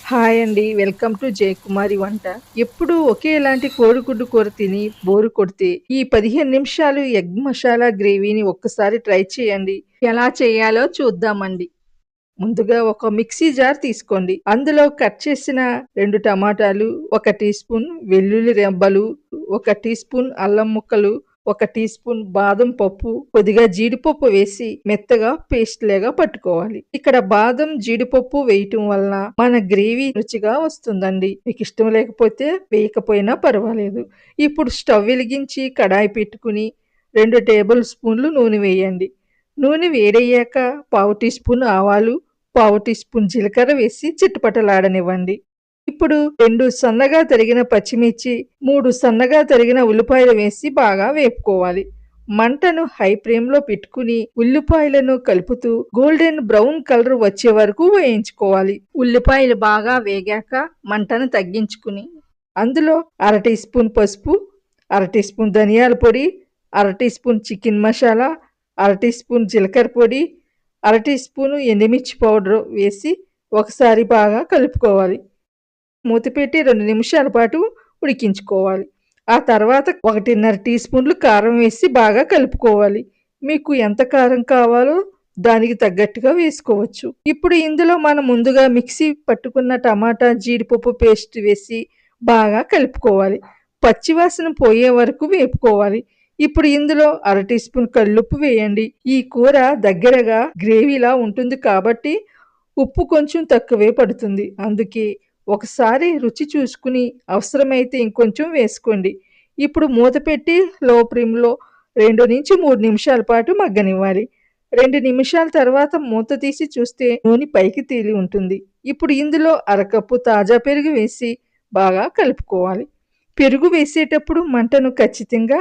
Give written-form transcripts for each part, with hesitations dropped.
Hi అండి. Welcome to Jayakumari వంట. ఎప్పుడూ ఒకేలాంటి కోడిగుడ్డు కూర తిని బోరు కొడితే, ఈ 15 నిమిషాలు ఎగ్ మసాలా గ్రేవీని ఒక్కసారి ట్రై చేయండి. ఎలా చేయాలో చూద్దామండి. ముందుగా ఒక మిక్సీ జార్ తీసుకోండి. అందులో కట్ చేసిన 2 టమాటాలు, 1 టీ స్పూన్ వెల్లుల్లి రెబ్బలు, 1 టీ స్పూన్ అల్లం ముక్కలు, 1 టీ స్పూన్ బాదం పప్పు, కొద్దిగా జీడిపప్పు వేసి మెత్తగా పేస్ట్ లాగా పట్టుకోవాలి. ఇక్కడ బాదం, జీడిపప్పు వేయటం వలన మన గ్రేవీ రుచిగా వస్తుందండి. మీకు ఇష్టం లేకపోతే వేయకపోయినా పర్వాలేదు. ఇప్పుడు స్టవ్ వెలిగించి కడాయి పెట్టుకుని 2 టేబుల్ స్పూన్లు నూనె వేయండి. నూనె వేడయ్యాక పావు టీ స్పూన్ ఆవాలు, పావు టీ స్పూన్ జీలకర్ర వేసి చిటపటలాడనివ్వండి. ఇప్పుడు 2 సన్నగా తరిగిన పచ్చిమిర్చి, 3 సన్నగా తరిగిన ఉల్లిపాయలు వేసి బాగా వేపుకోవాలి. మంటను హై ఫ్లేమ్‌లో పెట్టుకుని ఉల్లిపాయలను కలుపుతూ గోల్డెన్ బ్రౌన్ కలర్ వచ్చే వరకు వేయించుకోవాలి. ఉల్లిపాయలు బాగా వేగాక మంటను తగ్గించుకుని అందులో 1/2 టీ స్పూన్ పసుపు, 1/2 టీ స్పూన్ ధనియాల పొడి, 1/2 teaspoon chicken masala, 1/2 teaspoon జీలకర్ర పొడి, 1/2 టీ స్పూన్ ఎండుమిర్చి పౌడర్ వేసి ఒకసారి బాగా కలుపుకోవాలి. మూత పెట్టి 2 నిమిషాల పాటు ఉడికించుకోవాలి. ఆ తర్వాత 1.5 టీ స్పూన్లు కారం వేసి బాగా కలుపుకోవాలి. మీకు ఎంత కారం కావాలో దానికి తగ్గట్టుగా వేసుకోవచ్చు. ఇప్పుడు ఇందులో మనం ముందుగా మిక్సీ పట్టుకున్న టమాటా, జీడిపప్పు పేస్ట్ వేసి బాగా కలుపుకోవాలి. పచ్చివాసన పోయే వరకు వేపుకోవాలి. ఇప్పుడు ఇందులో 1/2 టీ స్పూన్ కల్లుప్పు వేయండి. ఈ కూర దగ్గరగా గ్రేవీలా ఉంటుంది కాబట్టి ఉప్పు కొంచెం తక్కువే పడుతుంది. అందుకే ఒకసారి రుచి చూసుకుని అవసరమైతే ఇంకొంచెం వేసుకోండి. ఇప్పుడు మూత పెట్టి లో ఫ్లేమ్‌లో 2-3 నిమిషాల పాటు మగ్గనివ్వాలి. 2 నిమిషాల తర్వాత మూత తీసి చూస్తే నూనె పైకి తేలి ఉంటుంది. ఇప్పుడు ఇందులో అరకప్పు తాజా పెరుగు వేసి బాగా కలుపుకోవాలి. పెరుగు వేసేటప్పుడు మంటను ఖచ్చితంగా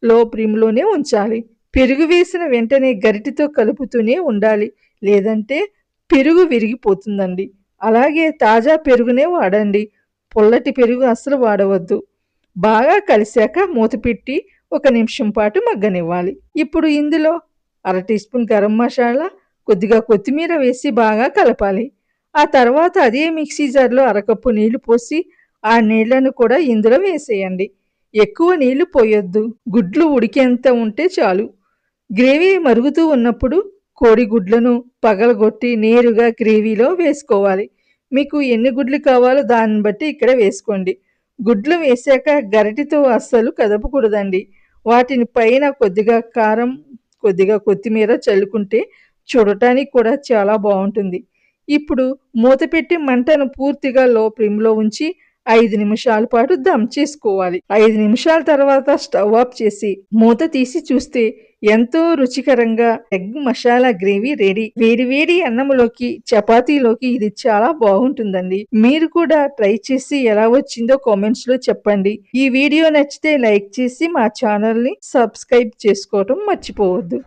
లో ఫ్లేమ్‌లోనే ఉంచాలి. పెరుగు వేసిన వెంటనే గరిటెతో కలుపుతూనే ఉండాలి. లేదంటే పెరుగు విరిగిపోతుందండి. అలాగే తాజా పెరుగునే వాడండి. పుల్లటి పెరుగు అస్సలు వాడవద్దు. బాగా కలిసాక మూత పెట్టి 1 నిమిషం పాటు మగ్గనివ్వాలి. ఇప్పుడు ఇందులో 1/2 టీ స్పూన్ గరం మసాలా, కొద్దిగా కొత్తిమీర వేసి బాగా కలపాలి. ఆ తర్వాత అదే మిక్సీ జార్‌లో అరకప్పు నీళ్లు పోసి ఆ నీళ్లను కూడా ఇందులో వేసేయండి. ఎక్కువ నీళ్లు పోయొద్దు. గుడ్లు ఉడికేంత ఉంటే చాలు. గ్రేవీ మరుగుతూ ఉన్నప్పుడు కోడిగుడ్లను పగలగొట్టి నేరుగా గ్రేవీలో వేసుకోవాలి. మీకు ఎన్ని గుడ్లు కావాలో దాన్ని బట్టి ఇక్కడ వేసుకోండి. గుడ్లు వేశాక గరిటెతో అస్సలు కదపకూడదండి. వాటిని పైన కొద్దిగా కారం, కొద్దిగా కొత్తిమీర చల్లుకుంటే చూడటానికి కూడా చాలా బావుంటుంది. ఇప్పుడు మూత పెట్టి మంటను పూర్తిగా లో ఫ్లేమ్‌లో ఉంచి 5 నిమిషాల పాటు దమ్ చేసుకోవాలి. 5 నిమిషాల తర్వాత స్టవ్ ఆఫ్ చేసి మూత తీసి చూస్తే ఎంతో రుచికరంగా ఎగ్ మసాలా గ్రేవీ రెడీ. వేడి వేడి అన్నంలోకి, చపాతీలోకి ఇది చాలా బాగుంటుందండి. మీరు కూడా ట్రై చేసి ఎలా వచ్చిందో కామెంట్స్‌లో చెప్పండి. ఈ వీడియో నచ్చితే లైక్ చేసి మా ఛానల్‌ని సబ్స్క్రైబ్ చేసుకోవడం మర్చిపోవద్దు.